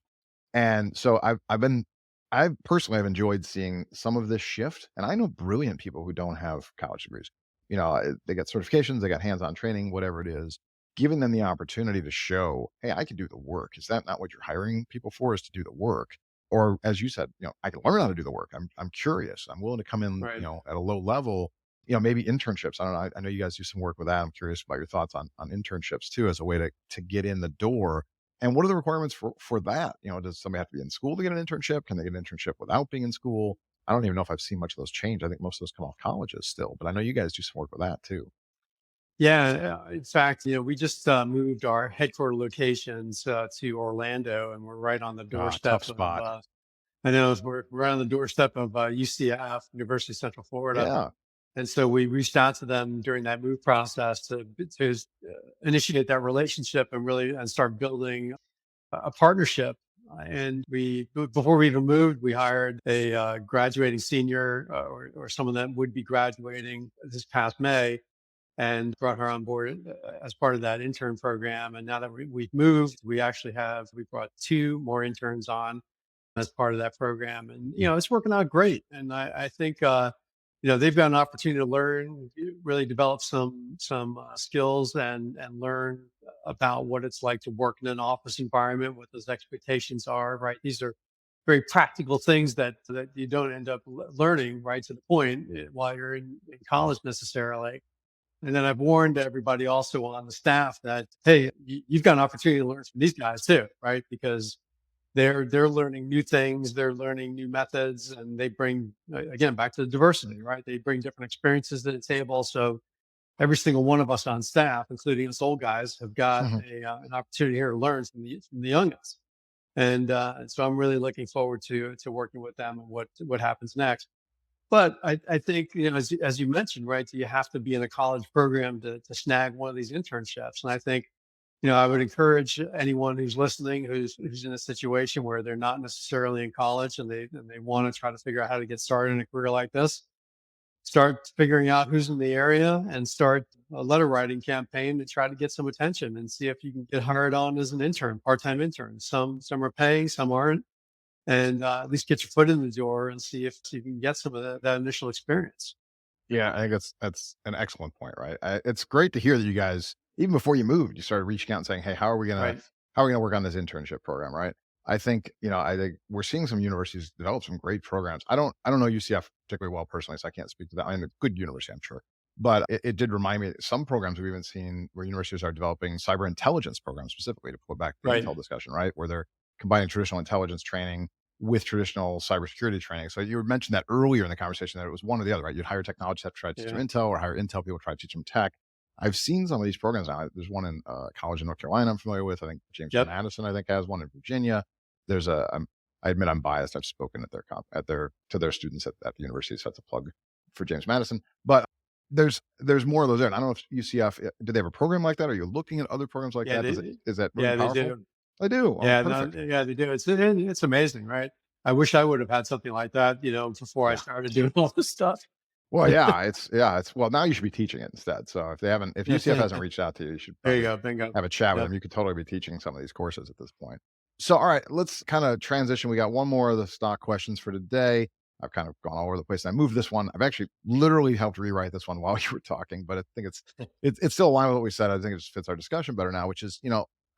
S3: And so I've personally have enjoyed seeing some of this shift. And I know brilliant people who don't have college degrees. They got certifications, they got hands-on training, whatever it is, giving them the opportunity to show, hey, I can do the work. Is that not what you're hiring people for? Is to do the work? Or as you said, I can learn how to do the work. I'm curious. I'm willing to come in,
S1: Right.
S3: at a low level. Maybe internships. I don't know. I know you guys do some work with that. I'm curious about your thoughts on internships too, as a way to get in the door. And what are the requirements for that? Does somebody have to be in school to get an internship? Can they get an internship without being in school? I don't even know if I've seen much of those change. I think most of those come off colleges still, but I know you guys do some work with that too.
S1: Yeah, in fact, we just moved our headquarter locations to Orlando, and we're right on the
S3: Ah, tough
S1: doorstep of.
S3: spot.
S1: I know we're on the doorstep of UCF, University of Central Florida,
S3: Yeah.
S1: and so we reached out to them during that move process to initiate that relationship and really start building a partnership. And before we even moved, we hired a graduating senior, or someone that would be graduating this past May, and brought her on board as part of that intern program. And now that we've moved, we brought two more interns on as part of that program, and it's working out great. And I think they've got an opportunity to learn, really develop some skills, and learn about what it's like to work in an office environment, what those expectations are. Right, these are very practical things that you don't end up learning right to the point while you're in college necessarily. And then I've warned everybody also on the staff that, hey, you've got an opportunity to learn from these guys too, right? Because they're learning new things, they're learning new methods, and they bring again back to the diversity, right? They bring different experiences to the table. So every single one of us on staff, including us old guys, have got an opportunity here to learn from the youngest. And so I'm really looking forward to working with them and what happens next. But I think, as you mentioned, right, you have to be in a college program to snag one of these internships. And I think, I would encourage anyone who's listening, who's in a situation where they're not necessarily in college, and they want to try to figure out how to get started in a career like this, start figuring out who's in the area and start a letter writing campaign to try to get some attention and see if you can get hired on as an intern, part-time intern. Some are paying, some aren't, and at least get your foot in the door and see if you can get some of that initial experience.
S3: Yeah, I think that's an excellent point, right? It's great to hear that you guys, even before you moved, you started reaching out and saying, "Hey,
S1: Right.
S3: how are we gonna work on this internship program?" Right? I think we're seeing some universities develop some great programs. I don't know UCF particularly well personally, so I can't speak to that. I mean, a good university, I'm sure, but it did remind me that some programs we've even seen where universities are developing cyber intelligence programs specifically to pull back to the
S1: Right.
S3: intel discussion, right? Where they're combining traditional intelligence training with traditional cybersecurity training. So you mentioned that earlier in the conversation that it was one or the other, right? You'd hire technologists have to try to teach
S1: Yeah.
S3: them Intel, or hire Intel people try to teach them tech. I've seen some of these programs now. There's one in college in North Carolina I'm familiar with. I think James
S1: Yep.
S3: Madison, I think, has one in Virginia. There's I admit I'm biased. I've spoken at to their students at the university, so that's a plug for James Madison. But there's more of those there. And I don't know if UCF, do they have a program like that? Are you looking at other programs like
S1: Yeah.
S3: that? Is that really
S1: They
S3: powerful?
S1: do.
S3: I do. Oh,
S1: Yeah. No,
S3: perfect.
S1: yeah, they do. It's amazing, right? I wish I would have had something like that, before I
S3: Yeah.
S1: started doing all this stuff.
S3: Well, it's well, now you should be teaching it instead. So if UCF hasn't
S1: There
S3: reached out to you, you should
S1: you
S3: probably
S1: go. Bingo.
S3: have a chat with
S1: Yep.
S3: them. You could totally be teaching some of these courses at this point. So, all right, let's kind of transition. We got one more of the stock questions for today. I've kind of gone all over the place. I moved this one. I've actually literally helped rewrite this one while you were talking, but I think it's still aligned with what we said. I think it just fits our discussion better now, which is,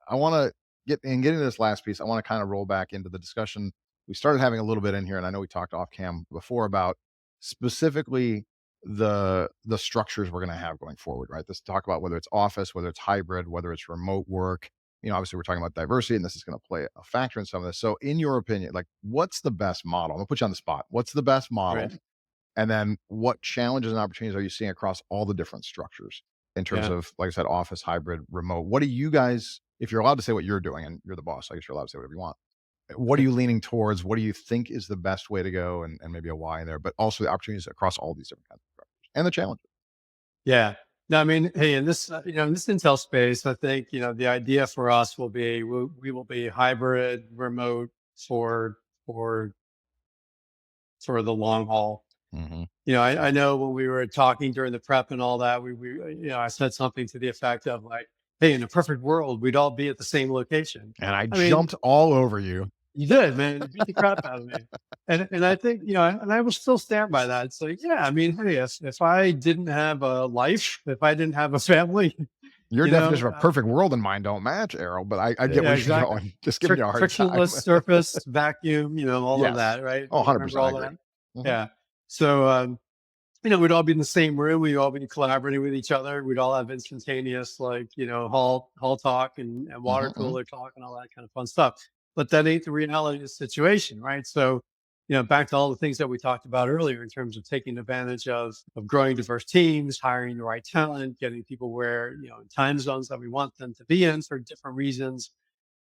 S3: I want to getting to this last piece. I want to kind of roll back into the discussion we started having a little bit in here, and I know we talked off cam before about specifically the structures we're going to have going forward, right? Let's talk about whether it's office, whether it's hybrid, whether it's remote work. Obviously we're talking about diversity, and this is going to play a factor in some of this. So in your opinion, like, what's the best model? I'm gonna put you on the spot. What's the best model?
S1: Right.
S3: And then what challenges and opportunities are you seeing across all the different structures in terms
S1: Yeah.
S3: of, like I said, office, hybrid, remote? What do you guys, if you're allowed to say what you're doing, and you're the boss, I guess you're allowed to say whatever you want. What are you leaning towards? What do you think is the best way to go? And maybe a why in there, but also the opportunities across all these different kinds of structures and the challenges.
S1: Yeah. No, I mean, hey, in this Intel space, I think, the idea for us will be, we will be hybrid remote for, for, for the long haul.
S3: Mm-hmm.
S1: I know when we were talking during the prep and all that, I said something to the effect of like, hey, in a perfect world, we'd all be at the same location.
S3: And I
S1: I mean,
S3: jumped all over you.
S1: you did, man. You beat the crap out of me. And I think, and I will still stand by that. So yeah, I mean, hey, if I didn't have a life, if I didn't have a family,
S3: Your
S1: you
S3: definition
S1: know,
S3: of a perfect world and mine don't match, Errol, but I get
S1: yeah,
S3: where you're
S1: exactly.
S3: going. Just giving you a hard time.
S1: Frictionless surface, vacuum, all of
S3: Yes.
S1: that, right?
S3: Oh,
S1: Remember
S3: 100%. I
S1: all
S3: agree.
S1: that?
S3: Mhm.
S1: Yeah. So, we'd all be in the same room. We'd all be collaborating with each other. We'd all have instantaneous, like, hall talk and water
S3: Mhm, mhm.
S1: cooler talk and all that kind of fun stuff. But that ain't the reality of the situation, right? So, back to all the things that we talked about earlier in terms of taking advantage of growing diverse teams, hiring the right talent, getting people where, in time zones that we want them to be in for different reasons,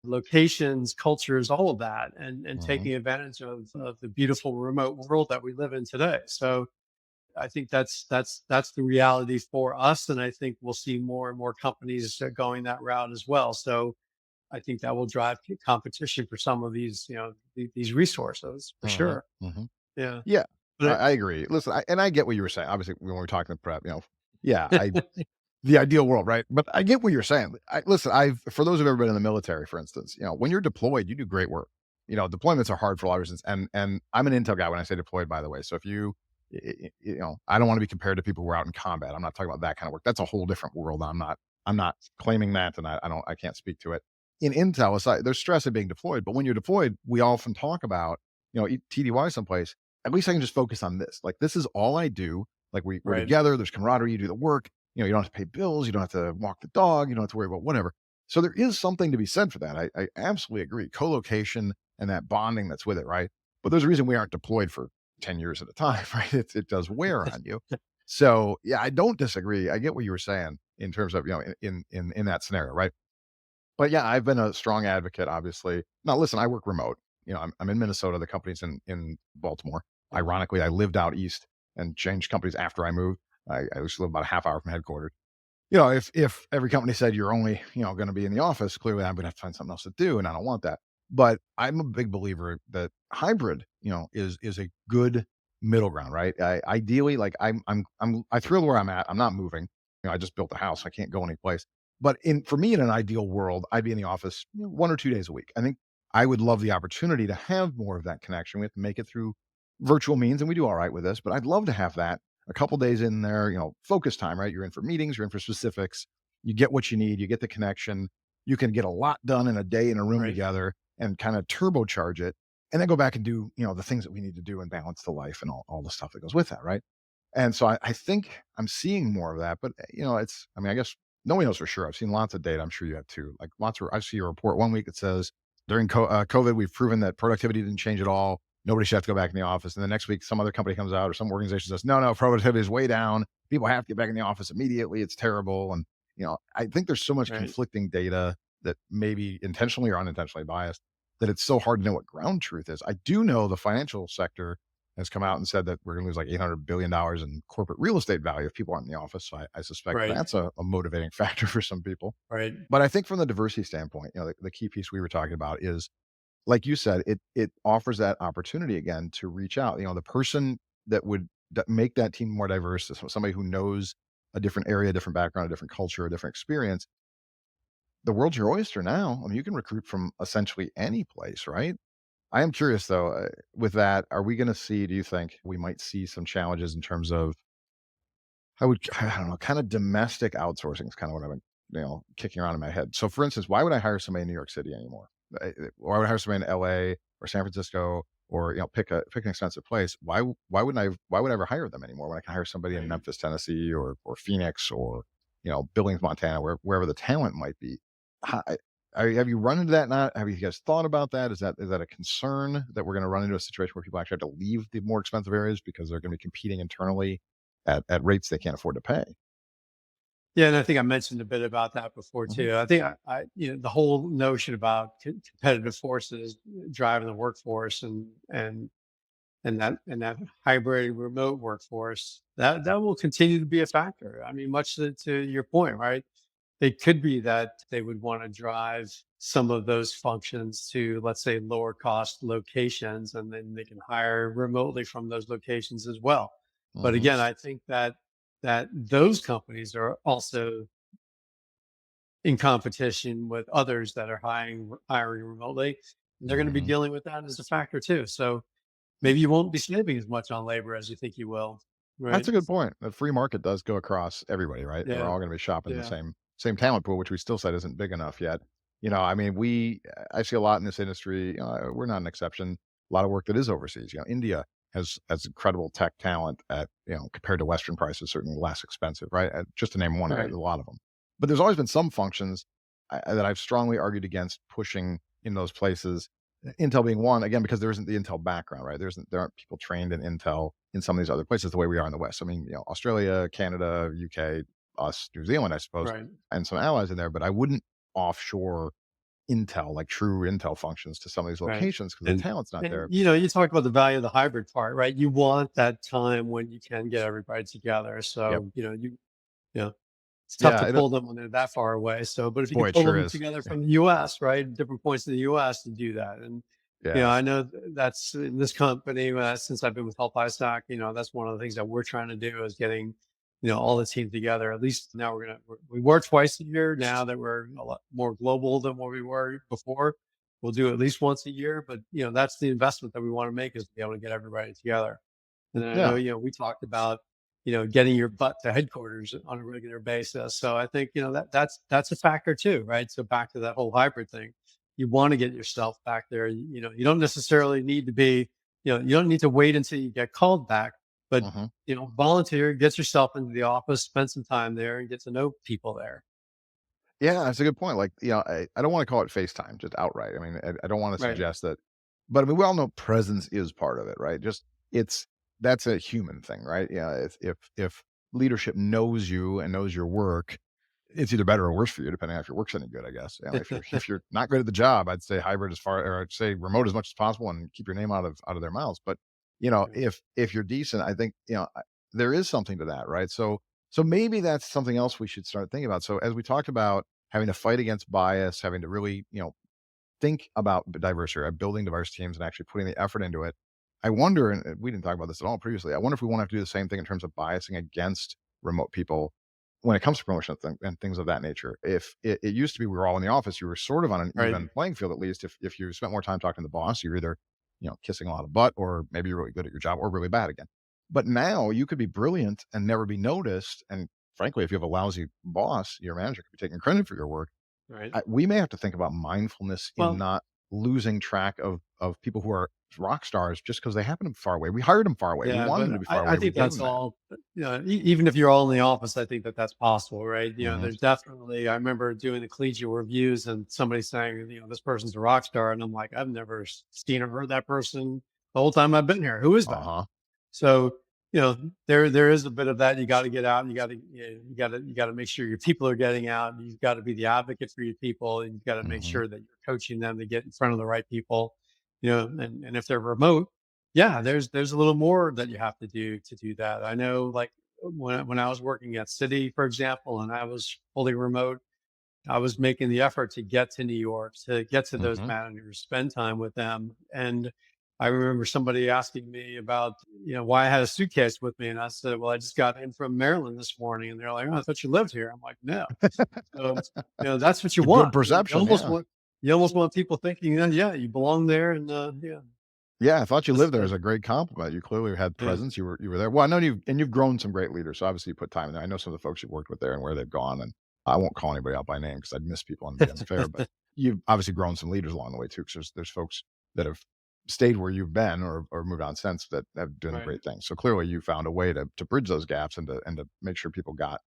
S1: locations, cultures, all of that, and
S3: Mhm.
S1: taking advantage of the beautiful remote world that we live in today. So I think that's the reality for us, and I think we'll see more and more companies going that route as well. So I think that will drive competition for some of these, these resources for
S3: Mhm,
S1: sure.
S3: mhm.
S1: Yeah,
S3: Yeah,
S1: but
S3: I agree. Listen, I get what you were saying. Obviously, when we were talking to prep, yeah, the ideal world, right? But I get what you're saying. Listen, for those who've ever been in the military, for instance, when you're deployed, you do great work. Deployments are hard for a lot of reasons, and I'm an intel guy when I say deployed, by the way. So if I don't want to be compared to people who are out in combat. I'm not talking about that kind of work. That's a whole different world. I'm not claiming that, and I can't speak to it. In intel, aside, there's stress of being deployed, but when you're deployed, we often talk about, TDY someplace. At least I can just focus on this. Like, this is all I do. Like, we're
S1: right,
S3: together. There's camaraderie. You do the work. You don't have to pay bills. You don't have to walk the dog. You don't have to worry about whatever. So there is something to be said for that. I absolutely agree. Co-location and that bonding that's with it, right? But there's a reason we aren't deployed for 10 years at a time, right? It does wear on you. So yeah, I don't disagree. I get what you were saying in terms of, in that scenario, right? But yeah, I've been a strong advocate, obviously. Now, listen, I work remote. I'm in Minnesota. The company's in Baltimore. Ironically, I lived out east and changed companies after I moved. I used to live about a half hour from headquarters. If every company said you're only, going to be in the office, clearly I'm going to have to find something else to do, and I don't want that. But I'm a big believer that hybrid, is a good middle ground, right? Ideally, like I thrilled where I'm at. I'm not moving. I just built a house. I can't go anyplace. But for me, in an ideal world, I'd be in the office 1 or 2 days a week. I think I would love the opportunity to have more of that connection. We have to make it through virtual means, and we do all right with this. But I'd love to have that a couple days in there, focus time, right? You're in for meetings, you're in for specifics. You get what you need, you get the connection. You can get a lot done in a day in a room
S1: right.
S3: together and kind of turbocharge it, and then go back and do, the things that we need to do and balance the life and all the stuff that goes with that, right? And so I think I'm seeing more of that, but I guess nobody knows for sure. I've seen lots of data. I'm sure you have too. Like I see a report one week that says During COVID, we've proven that productivity didn't change at all. Nobody should have to go back in the office. And the next week, some other company comes out or some organization says, no, productivity is way down. People have to get back in the office immediately. It's terrible. And, I think there's so much
S1: Right.
S3: conflicting data that maybe intentionally or unintentionally biased that it's so hard to know what ground truth is. I do know the financial sector has come out and said that we're going to lose like $800 billion in corporate real estate value if people aren't in the office. So I suspect
S1: Right.
S3: that's a motivating factor for some people.
S1: Right.
S3: But I think from the diversity standpoint, the key piece we were talking about is, like you said, it offers that opportunity again to reach out. The person that would make that team more diverse is somebody who knows a different area, a different background, a different culture, a different experience. The world's your oyster now. I mean, you can recruit from essentially any place, right? I am curious though, with that, are we going to see? Do you think we might see some challenges in terms of I don't know, kind of domestic outsourcing is kind of what I've been, kicking around in my head. So, for instance, why would I hire somebody in New York City anymore? Why would I hire somebody in LA or San Francisco or pick an expensive place? Why would I ever hire them anymore when I can hire somebody in
S1: Right.
S3: Memphis, Tennessee, or Phoenix, or Billings, Montana, wherever the talent might be? How, have you run into that? Not have you guys thought about that? Is that a concern that we're going to run into a situation where people actually have to leave the more expensive areas because they're going to be competing internally at rates they can't afford to pay?
S1: Yeah, and I think I mentioned a bit about that before
S3: Mhm.
S1: too. I think the whole notion about competitive forces driving the workforce and that hybrid remote workforce that will continue to be a factor. I mean, much to your point, right? It could be that they would want to drive some of those functions to, let's say, lower cost locations, and then they can hire remotely from those locations as well. But
S3: Mhm.
S1: again, I think that those companies are also in competition with others that are hiring remotely. And they're going to be
S3: Mhm.
S1: dealing with that as a factor too. So maybe you won't be saving as much on labor as you think you will.
S3: That's
S1: Right.
S3: a good point. The free market does go across everybody, right? We're
S1: Yeah.
S3: all gonna be shopping the
S1: Yeah.
S3: same talent pool, which we still said isn't big enough yet. I mean, I see a lot in this industry. We're not an exception. A lot of work that is overseas. India has incredible tech talent at, compared to Western prices, certainly less expensive, right? Just to name one area,
S1: Right.
S3: a lot of them. But there's always been some functions that I've strongly argued against pushing in those places. Intel being one, again, because there isn't the Intel background, right? There aren't people trained in Intel in some of these other places the way we are in the West. I mean, Australia, Canada, UK, us, New Zealand, I suppose,
S1: Right.
S3: and some allies in there, but I wouldn't offshore Intel, like true Intel functions to some of these
S1: Right.
S3: locations because the
S1: And
S3: talent's not
S1: and
S3: there.
S1: you talk about the value of the hybrid part, right? You want that time when you can get everybody together.
S3: Yep.
S1: So, you know, it's tough
S3: Yeah.
S1: to pull them when they're that far away. So, but if you can
S3: Boy, it
S1: pull
S3: sure
S1: them
S3: is.
S1: together from the US, right? Different points in the US to do that. And,
S3: Yeah.
S1: I know that's in this company, since I've been with Health-ISAC, that's one of the things that we're trying to do is getting, all the team together. At least now we were twice a year. Now that we're a lot more global than what we were before, we'll do at least once a year. But, that's the investment that we want to make is to be able to get everybody together. And I know,
S3: Yeah.
S1: we talked about, getting your butt to headquarters on a regular basis. So I think, that's a factor too, right? So back to that whole hybrid thing, you want to get yourself back there. You don't necessarily need to be, you don't need to wait until you get called back, but,
S3: Mhm.
S1: volunteer, get yourself into the office, spend some time there and get to know people there.
S3: Yeah, that's a good point. Like, I don't want to call it FaceTime just outright. I mean, I don't want to
S1: Right.
S3: suggest that, but I mean, we all know presence is part of it, right? Just it's that's a human thing, right? Yeah. If leadership knows you and knows your work, it's either better or worse for you, depending on if your work's any good, I guess. If you're not good at the job, I'd say hybrid as far, or I'd say remote as much as possible, and keep your name out of their mouths. But
S1: Right.
S3: if you're decent, I think there is something to that, right? So maybe that's something else we should start thinking about. So as we talked about having to fight against bias, having to really think about diversity, building diverse teams, and actually putting the effort into it. I wonder, and we didn't talk about this at all previously. I wonder if we want to have to do the same thing in terms of biasing against remote people when it comes to promotion and things of that nature. If it used to be we were all in the office, you were sort of on an
S1: Right.
S3: even playing field, at least. If you spent more time talking to the boss, you're either kissing a lot of butt, or maybe you're really good at your job, or really bad again. But now you could be brilliant and never be noticed. And frankly, if you have a lousy boss, your manager could be taking credit for your work.
S1: Right.
S3: We may have to think about mindfulness in
S1: Well,
S3: not losing track of people who are rock stars just because they happen to be far away. We hired them far away. We
S1: Yeah,
S3: wanted them
S1: but
S3: to be far
S1: I
S3: away. We
S1: think
S3: gave
S1: that's
S3: them that.
S1: all, even if you're all in the office, I think that that's possible, right?
S3: Hmm.
S1: There's definitely, I remember doing the collegiate reviews and somebody saying, this person's a rock star. And I'm like, I've never seen or heard that person the whole time I've been here. Who is that?
S3: Uh-huh.
S1: So, there is a bit of that. You got to get out and you got to make sure your people are getting out. You've got to be the advocate for your people, and you've got to make
S3: Hmm.
S1: sure that you're coaching them to get in front of the right people, and if they're remote, yeah, there's a little more that you have to do that. I know, like when I was working at City, for example, and I was fully remote, I was making the effort to get to New York, to get to those
S3: Hmm.
S1: managers, spend time with them. And I remember somebody asking me about, why I had a suitcase with me. And I said, well, I just got in from Maryland this morning. And they're like, oh, I thought you lived here. I'm like, no. So, that's what you
S3: Good
S1: want. You
S3: perception.
S1: almost
S3: Yeah.
S1: want, you almost want people thinking, yeah, you belong there. And yeah,
S3: Yeah, I thought you
S1: that's,
S3: lived there is a great compliment. You clearly had
S1: yeah.
S3: presence. You were there. Well, I know you've grown some great leaders. So obviously you put time in there. I know some of the folks you've worked with there and where they've gone. And I won't call anybody out by name because I'd miss people and be unfair. But you've obviously grown some leaders along the way too. Because there's folks that have stayed where you've been or moved on since that have done
S1: Right.
S3: great things. So clearly you found a way to bridge those gaps and to make sure people got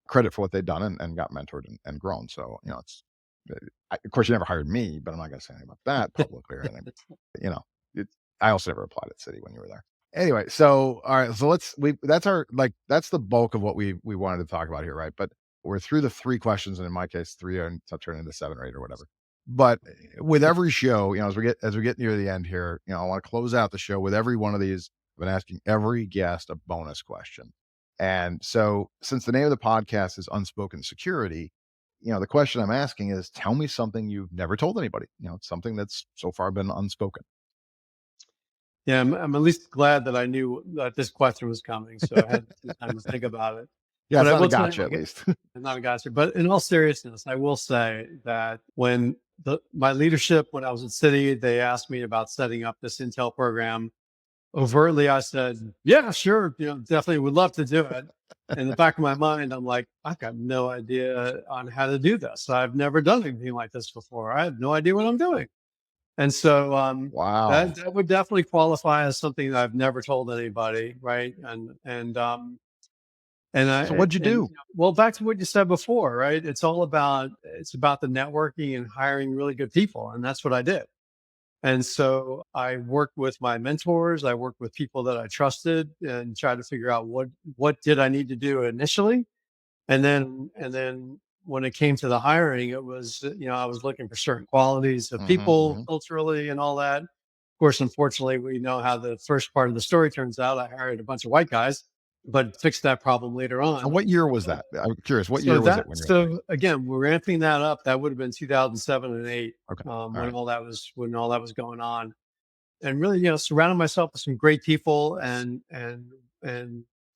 S3: credit for what they'd done and got mentored and grown. So, it's, of course, you never hired me, but I'm not going to say anything about that publicly or anything. You know, it, I also never applied at City when you were there. Anyway, so all right, so that's the bulk of what we wanted to talk about here, right? But we're through the three questions, and in my case, three and to turn into 7 or 8 or whatever. But with every show, as we get near the end here, I want to close out the show with every one of these. I've been asking every guest a bonus question. And so, since the name of the podcast is Unspoken Security, the question I'm asking is, tell me something you've never told anybody. Something that's so far been unspoken.
S1: Yeah, I'm at least glad that I knew that this question was coming, so I had some time to think about it.
S3: Yeah,
S1: But
S3: it's
S1: I
S3: not a
S1: will tell you,
S3: gotcha, at
S1: like,
S3: least.
S1: I'm not a gotcha. But in all seriousness, I will say that when my leadership, when I was at City, they asked me about setting up this Intel program. Overtly, I said, "Yeah, sure, definitely would love to do it." In the back of my mind, I'm like, "I've got no idea on how to do this. I've never done anything like this before. I have no idea what I'm doing." And so
S3: Wow.
S1: that would definitely qualify as something that I've never told anybody, right?
S3: So what'd you do?
S1: Well, back to what you said before, right? It's about the networking and hiring really good people, and that's what I did. And so I worked with my mentors, I worked with people that I trusted, and tried to figure out what did I need to do initially, and then when it came to the hiring, it was, I was looking for certain qualities of
S3: Mhm,
S1: people
S3: mhm.
S1: culturally and all that. Of course, unfortunately, we know how the first part of the story turns out. I hired a bunch of white guys, but fixed that problem later
S3: And
S1: on.
S3: what year was that? I'm curious, what
S1: So
S3: year was it
S1: that
S3: when you were at City?
S1: so again, we're ramping that up. That would have been 2007 and 8,
S3: Okay.
S1: when
S3: Alright.
S1: all that was going on, and really, surrounded myself with some great people, and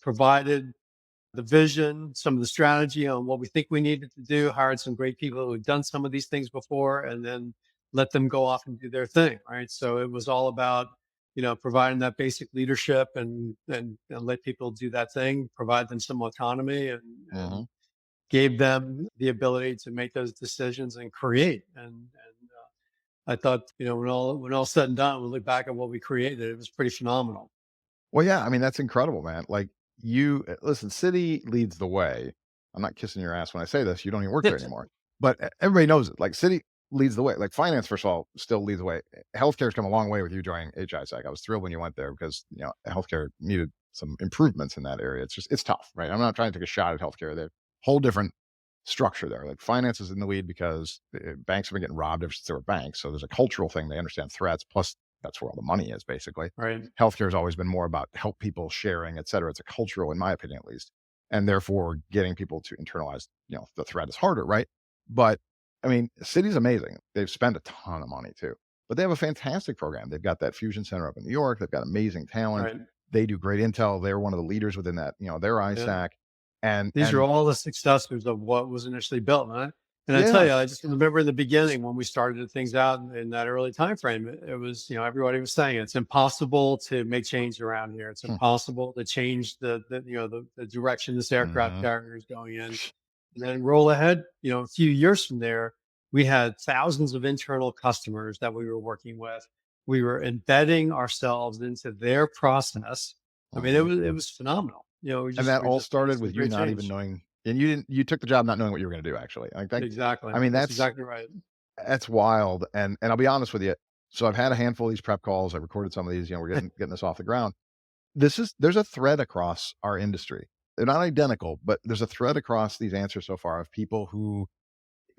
S1: provided the vision, some of the strategy on what we think we needed to do, hired some great people who had done some of these things before, and then let them go off and do their thing. Right. So it was all about, providing that basic leadership, and let people do that thing, provide them some autonomy, and
S3: Mhm.
S1: gave them the ability to make those decisions and create. And I thought, when all said and done, we look back at what we created, it was pretty phenomenal.
S3: Well, yeah, I mean, that's incredible, man. Like, listen, City leads the way. I'm not kissing your ass when I say this, you don't even work there anymore. But everybody knows it. Like, City leads the way. Like, finance, first of all, still leads the way. Healthcare's come a long way with you joining HISAC. I was thrilled when you went there because, healthcare needed some improvements in that area. It's tough, right? I'm not trying to take a shot at healthcare. They're whole different structure there. Like, finance is in the lead because banks have been getting robbed ever since they were banks. So there's a cultural thing. They understand threats. Plus, that's where all the money is, basically.
S1: Right.
S3: Healthcare has always been more about help people sharing, et cetera. It's a cultural, in my opinion, at least. And therefore, getting people to internalize, the threat is harder, right? But I mean, City's amazing. They've spent a ton of money too, but they have a fantastic program. They've got that fusion center up in New York. They've got amazing talent.
S1: Right.
S3: They do great intel. They're one of the leaders within that, their
S1: Yeah.
S3: ISAC. And
S1: These are
S3: and
S1: all the successors of what was initially built. And I tell
S3: yeah.
S1: you, I just remember in the beginning when we started things out in that early time frame, it was, everybody was saying it's impossible to make change around here. It's
S3: Hmm.
S1: impossible to change the direction this aircraft
S3: Mhm.
S1: carrier is going in. And then roll ahead, a few years from there, we had thousands of internal customers that we were working with. We were embedding ourselves into their process. I mean,
S3: Mhm.
S1: it was phenomenal.
S3: And that
S1: We
S3: all
S1: just made
S3: started
S1: some
S3: with you
S1: great
S3: not even
S1: change.
S3: knowing, and you took the job not knowing what you were gonna do, actually. Like, that
S1: Exactly.
S3: I mean,
S1: That's exactly right.
S3: that's wild, and I'll be honest with you, so I've had a handful of these prep calls, I recorded some of these, we're getting this off the ground. There's a thread across our industry. They're not identical, but there's a thread across these answers so far of people who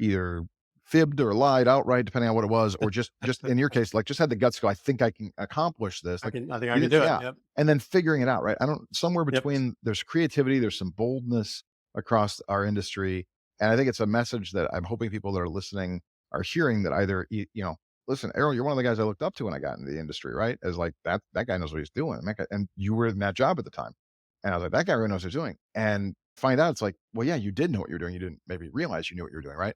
S3: either fibbed or lied outright, depending on what it was, or just in your case, like, just had the guts to go, "I think I can accomplish this." Like,
S1: I think I
S3: you
S1: can
S3: didn't,
S1: do it.
S3: yeah,
S1: Yep.
S3: and then figuring it out, right? I don't Somewhere
S1: Yep.
S3: between, there's creativity, there's some boldness across our industry, and I think it's a message that I'm hoping people that are listening are hearing, that either, "Listen, Errol, you're one of the guys I looked up to when I got into the industry," right? As, like, that guy knows what he's doing. That guy, and you were in that job at the time. And I was like, "That guy really knows what he's doing." And find out it's like, well, yeah, you did know what you were doing. You didn't maybe realize you knew what you were doing, right?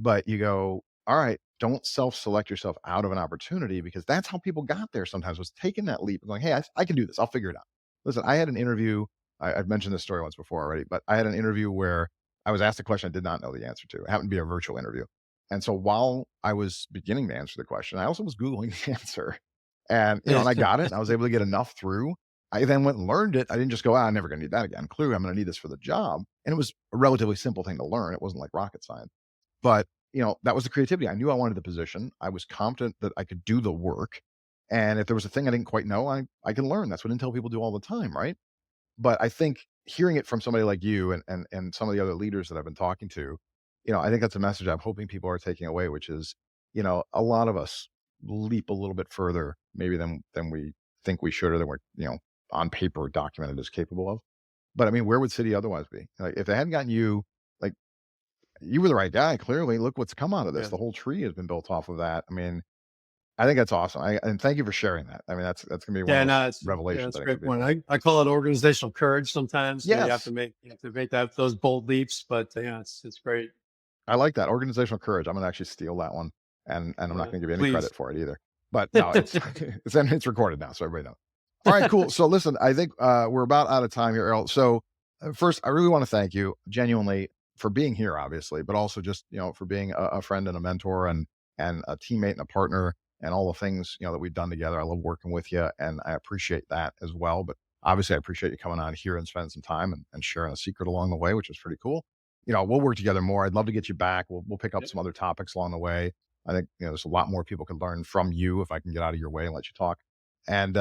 S3: But you go, all right, don't self-select yourself out of an opportunity, because that's how people got there sometimes, was taking that leap and going, "Hey, I can do this. I'll figure it out." Listen, I had an interview. I've mentioned this story once before already, but I had an interview where I was asked a question I did not know the answer to. It happened to be a virtual interview. And so while I was beginning to answer the question, I also was Googling the answer. And I got it. And I was able to get enough through. I then went and learned it. I didn't just go, I'm never going to need that again. Clearly, I'm going to need this for the job. And it was a relatively simple thing to learn. It wasn't like rocket science. But, that was the creativity. I knew I wanted the position. I was confident that I could do the work. And if there was a thing I didn't quite know, I can learn. That's what Intel people do all the time, right? But I think hearing it from somebody like you and some of the other leaders that I've been talking to, I think that's a message I'm hoping people are taking away, which is, a lot of us leap a little bit further maybe than we think we should, or than we're, on paper documented as capable of. But I mean, where would City otherwise be? Like, if they hadn't gotten you, like, you were the right guy, clearly. Look what's come out of this.
S1: Yeah.
S3: The whole tree has been built off of that. I mean, I think that's awesome. And thank you for sharing that. I mean, that's gonna be one of
S1: Yeah,
S3: those
S1: no,
S3: revelations,
S1: it's
S3: I
S1: a
S3: think, for
S1: great point.
S3: people.
S1: I call it organizational courage sometimes.
S3: Yes.
S1: You have to make those bold leaps, but yeah, it's great.
S3: I like that, organizational courage. I'm gonna actually steal that one, and I'm not
S1: Yeah,
S3: gonna give you any
S1: please.
S3: credit for it either. But no, it's it's recorded now, so everybody knows. All right, cool. So listen, I think we're about out of time here, Errol. So first, I really want to thank you genuinely for being here, obviously, but also just, for being a friend and a mentor, and a teammate and a partner, and all the things, that we've done together. I love working with you, and I appreciate that as well. But obviously, I appreciate you coming on here and spending some time, and sharing a secret along the way, which is pretty cool. We'll work together more. I'd love to get you back. We'll pick up
S1: Yep.
S3: some other topics along the way. I think, there's a lot more people can learn from you if I can get out of your way and let you talk. And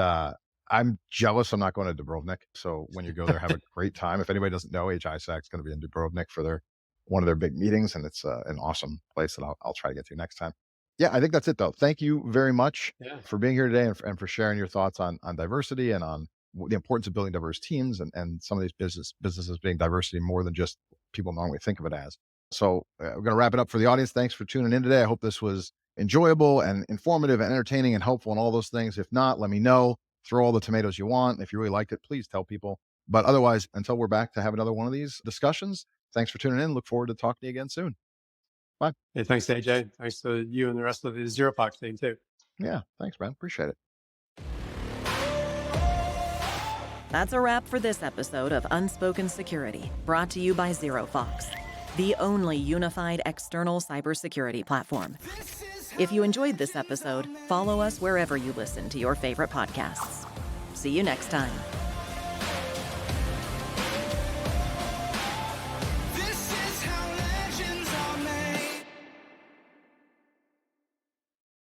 S3: I'm jealous I'm not going to Dubrovnik. So when you go there, have a great time. If anybody doesn't know, Health-ISAC is going to be in Dubrovnik for one of their big meetings, and it's an awesome place that I'll try to get to next time. Yeah, I think that's it though. Thank you very much
S1: Yeah.
S3: for being here today, and for sharing your thoughts on diversity, and on the importance of building diverse teams, and some of these businesses being diversity more than just people normally think of it as. So we're going to wrap it up for the audience. Thanks for tuning in today. I hope this was enjoyable and informative and entertaining and helpful and all those things. If not, let me know. Throw all the tomatoes you want. If you really liked it, please tell people. But otherwise, until we're back to have another one of these discussions, thanks for tuning in. Look forward to talking to you again soon. Bye.
S1: Hey, thanks, AJ. Thanks to you and the rest of the Zero Fox team too.
S3: Yeah, thanks, man. Appreciate it.
S2: That's a wrap for this episode of Unspoken Security, brought to you by ZeroFox, the only unified external cybersecurity platform. If you enjoyed this episode, follow us wherever you listen to your favorite podcasts. See you next time.